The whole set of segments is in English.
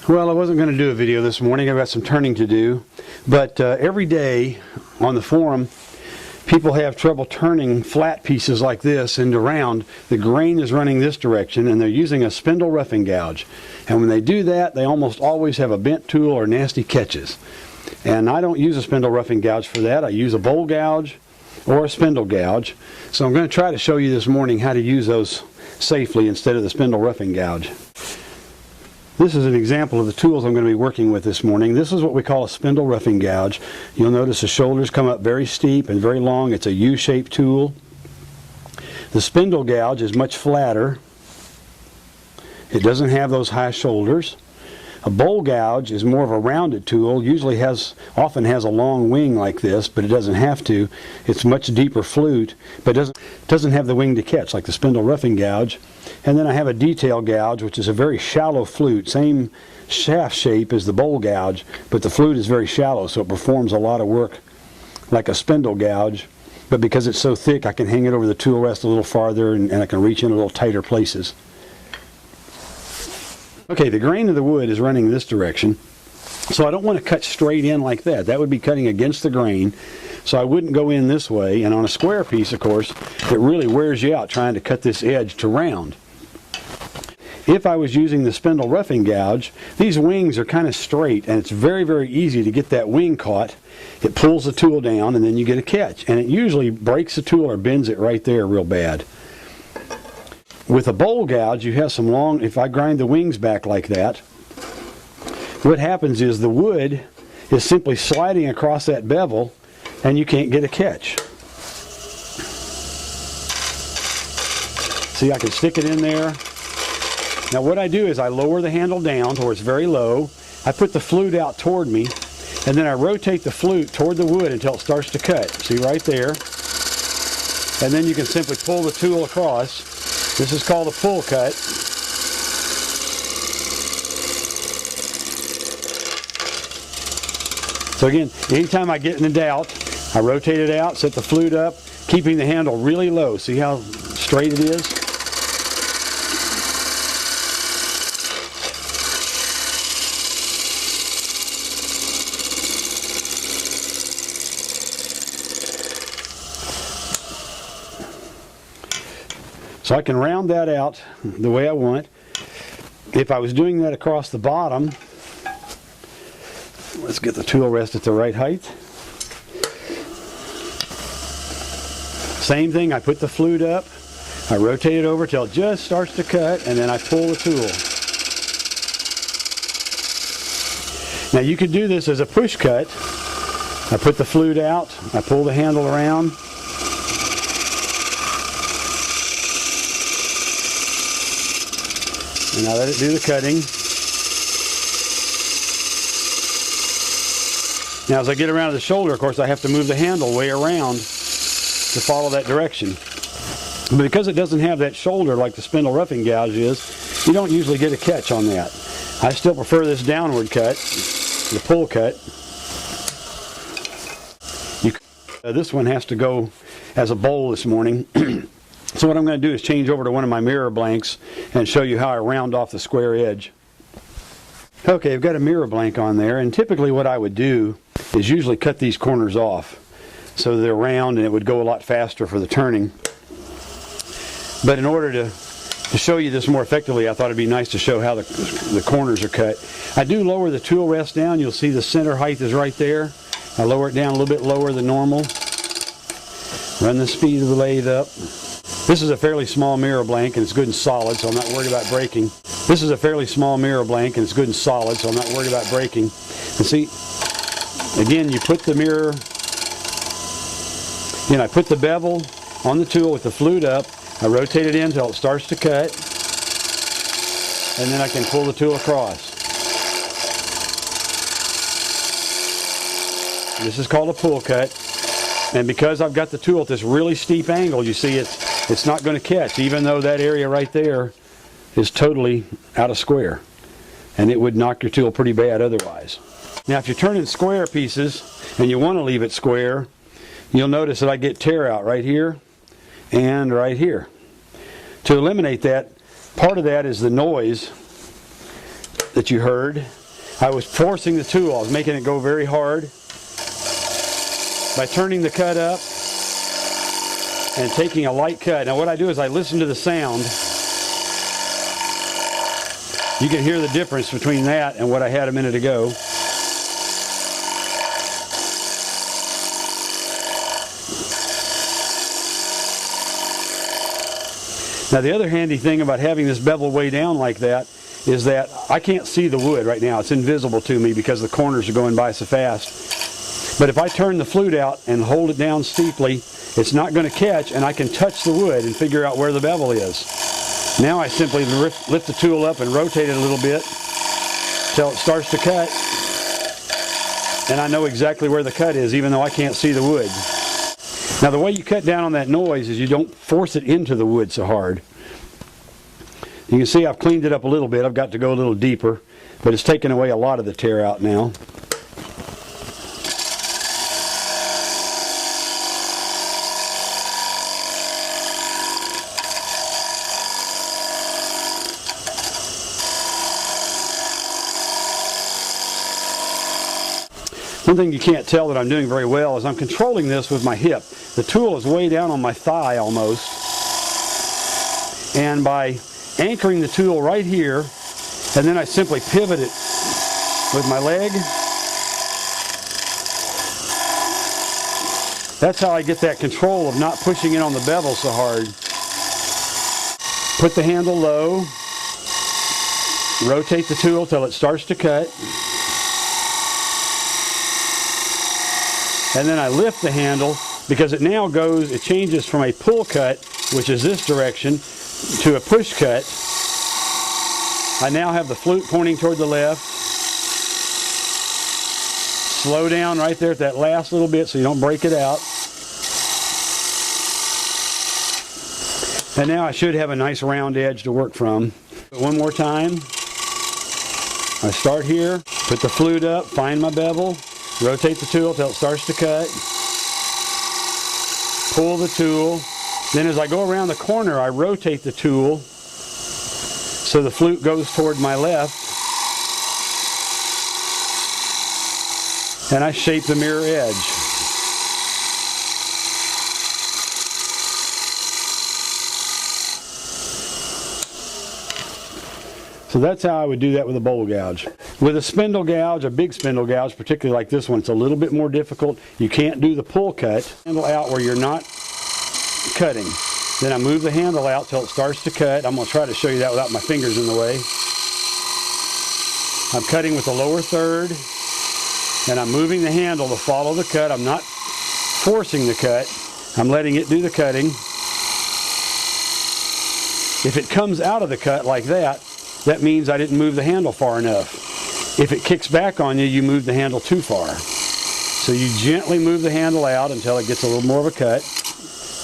Well, I wasn't going to do a video this morning. I've got some turning to do. But every day on the forum, people have trouble turning flat pieces like this into round. The grain is running this direction, and they're using a spindle roughing gouge. And when they do that, they almost always have a bent tool or nasty catches. And I don't use a spindle roughing gouge for that. I use a bowl gouge or a spindle gouge. So I'm going to try to show you this morning how to use those safely instead of the spindle roughing gouge. This is an example of the tools I'm going to be working with this morning. This is what we call a spindle roughing gouge. You'll notice the shoulders come up very steep and very long. It's a U-shaped tool. The spindle gouge is much flatter. It doesn't have those high shoulders. A bowl gouge is more of a rounded tool. Usually often has a long wing like this, but it doesn't have to. It's much deeper flute, but doesn't have the wing to catch like the spindle roughing gouge. And then I have a detail gouge, which is a very shallow flute, same shaft shape as the bowl gouge, but the flute is very shallow, so it performs a lot of work like a spindle gouge. But because it's so thick, I can hang it over the tool rest a little farther, and I can reach in a little tighter places. Okay, the grain of the wood is running this direction, so I don't want to cut straight in like that. That would be cutting against the grain, so I wouldn't go in this way. And on a square piece, of course, it really wears you out trying to cut this edge to round. If I was using the spindle roughing gouge, these wings are kind of straight, and it's very, very easy to get that wing caught. It pulls the tool down, and then you get a catch. And it usually breaks the tool or bends it right there real bad. With a bowl gouge, you have some long, if I grind the wings back like that, what happens is the wood is simply sliding across that bevel, and you can't get a catch. See, I can stick it in there. Now what I do is I lower the handle down to where it's very low. I put the flute out toward me, and then I rotate the flute toward the wood until it starts to cut. See right there? And then you can simply pull the tool across. This is called a pull cut. So again, anytime I get in doubt, I rotate it out, set the flute up, keeping the handle really low. See how straight it is? So I can round that out the way I want. If I was doing that across the bottom, let's get the tool rest at the right height. Same thing, I put the flute up, I rotate it over till it just starts to cut, and then I pull the tool. Now you could do this as a push cut. I put the flute out, I pull the handle around, and I let it do the cutting. Now as I get around to the shoulder, of course, I have to move the handle way around to follow that direction. But because it doesn't have that shoulder like the spindle roughing gouge is, you don't usually get a catch on that. I still prefer this downward cut, the pull cut. This one has to go as a bowl this morning. So what I'm going to do is change over to one of my mirror blanks and show you how I round off the square edge. Okay, I've got a mirror blank on there, and typically what I would do is usually cut these corners off so they're round and it would go a lot faster for the turning. But in order to show you this more effectively, I thought it'd be nice to show how the corners are cut. I do lower the tool rest down. You'll see the center height is right there. I lower it down a little bit lower than normal. Run the speed of the lathe up. This is a fairly small mirror blank, and it's good and solid, so I'm not worried about breaking. This is a fairly small mirror blank, and it's good and solid, so I'm not worried about breaking. And see, again, you put the mirror, I put the bevel on the tool with the flute up, I rotate it in until it starts to cut, and then I can pull the tool across. This is called a pull cut, and because I've got the tool at this really steep angle, you see it's not going to catch, even though that area right there is totally out of square, and it would knock your tool pretty bad otherwise. Now if you're turning square pieces and you want to leave it square, you'll notice that I get tear out right here and right here. To eliminate that, part of that is the noise that you heard, I was forcing the tool. I was making it go very hard. By turning the cut up and taking a light cut. Now what I do is I listen to the sound. You can hear the difference between that and what I had a minute ago. Now the other handy thing about having this bevel way down like that is that I can't see the wood right now. It's invisible to me because the corners are going by so fast. But if I turn the flute out and hold it down steeply, it's not going to catch, and I can touch the wood and figure out where the bevel is. Now I simply lift the tool up and rotate it a little bit till it starts to cut, and I know exactly where the cut is even though I can't see the wood. Now the way you cut down on that noise is you don't force it into the wood so hard. You can see I've cleaned it up a little bit. I've got to go a little deeper, but it's taken away a lot of the tear out now. One thing you can't tell that I'm doing very well is I'm controlling this with my hip. The tool is way down on my thigh almost. And by anchoring the tool right here, and then I simply pivot it with my leg, that's how I get that control of not pushing it on the bevel so hard. Put the handle low, rotate the tool till it starts to cut. And then I lift the handle because it now goes, it changes from a pull cut, which is this direction, to a push cut. I now have the flute pointing toward the left. Slow down right there at that last little bit so you don't break it out. And now I should have a nice round edge to work from. One more time. I start here, put the flute up, find my bevel. Rotate the tool till it starts to cut. Pull the tool. Then as I go around the corner, I rotate the tool so the flute goes toward my left. And I shape the mirror edge. So that's how I would do that with a bowl gouge. With a spindle gouge, a big spindle gouge, particularly like this one, it's a little bit more difficult. You can't do the pull cut. Handle out where you're not cutting. Then I move the handle out till it starts to cut. I'm going to try to show you that without my fingers in the way. I'm cutting with the lower third, and I'm moving the handle to follow the cut. I'm not forcing the cut. I'm letting it do the cutting. If it comes out of the cut like that, that means I didn't move the handle far enough. If it kicks back on you, you move the handle too far. So you gently move the handle out until it gets a little more of a cut.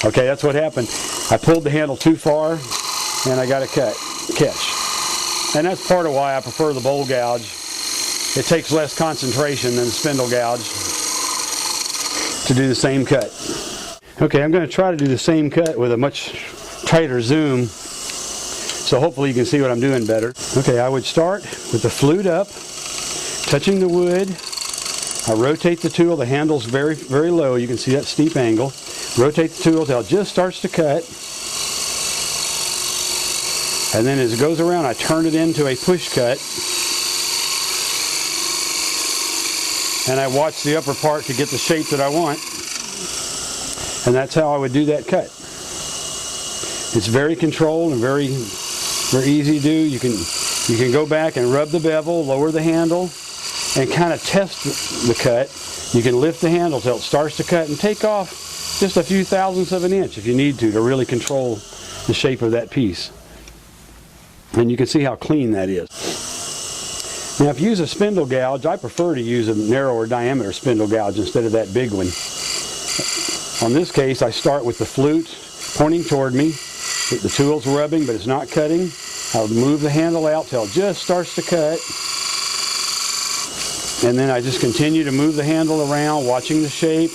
Okay, that's what happened. I pulled the handle too far and I got a catch. And that's part of why I prefer the bowl gouge. It takes less concentration than the spindle gouge to do the same cut. Okay, I'm going to try to do the same cut with a much tighter zoom. So hopefully you can see what I'm doing better. Okay, I would start with the flute up, touching the wood. I rotate the tool. The handle's very, very low. You can see that steep angle. Rotate the tool until it just starts to cut. And then as it goes around, I turn it into a push cut. And I watch the upper part to get the shape that I want. And that's how I would do that cut. It's very controlled and very easy to do. You can go back and rub the bevel, lower the handle, and kind of test the cut. You can lift the handle till it starts to cut and take off just a few thousandths of an inch if you need to really control the shape of that piece. And you can see how clean that is. Now if you use a spindle gouge, I prefer to use a narrower diameter spindle gouge instead of that big one. On this case, I start with the flute pointing toward me. The tool's rubbing, but it's not cutting. I'll move the handle out till it just starts to cut. And then I just continue to move the handle around, watching the shape.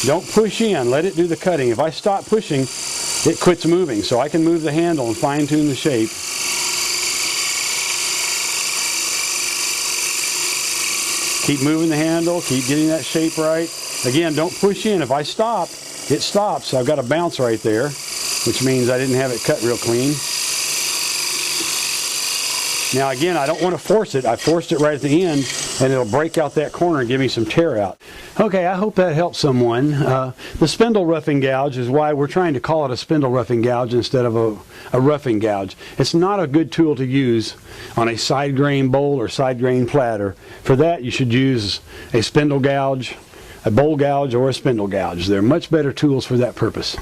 Don't push in, let it do the cutting. If I stop pushing, it quits moving. So I can move the handle and fine-tune the shape. Keep moving the handle, keep getting that shape right. Again, don't push in. If I stop, it stops. So I've got a bounce right there, which means I didn't have it cut real clean. Now again, I don't want to force it. I forced it right at the end, and it'll break out that corner and give me some tear out. Okay, I hope that helps someone. The spindle roughing gouge is why we're trying to call it a spindle roughing gouge instead of a roughing gouge. It's not a good tool to use on a side grain bowl or side grain platter. For that, you should use a spindle gouge, a bowl gouge, or a spindle gouge. They're much better tools for that purpose.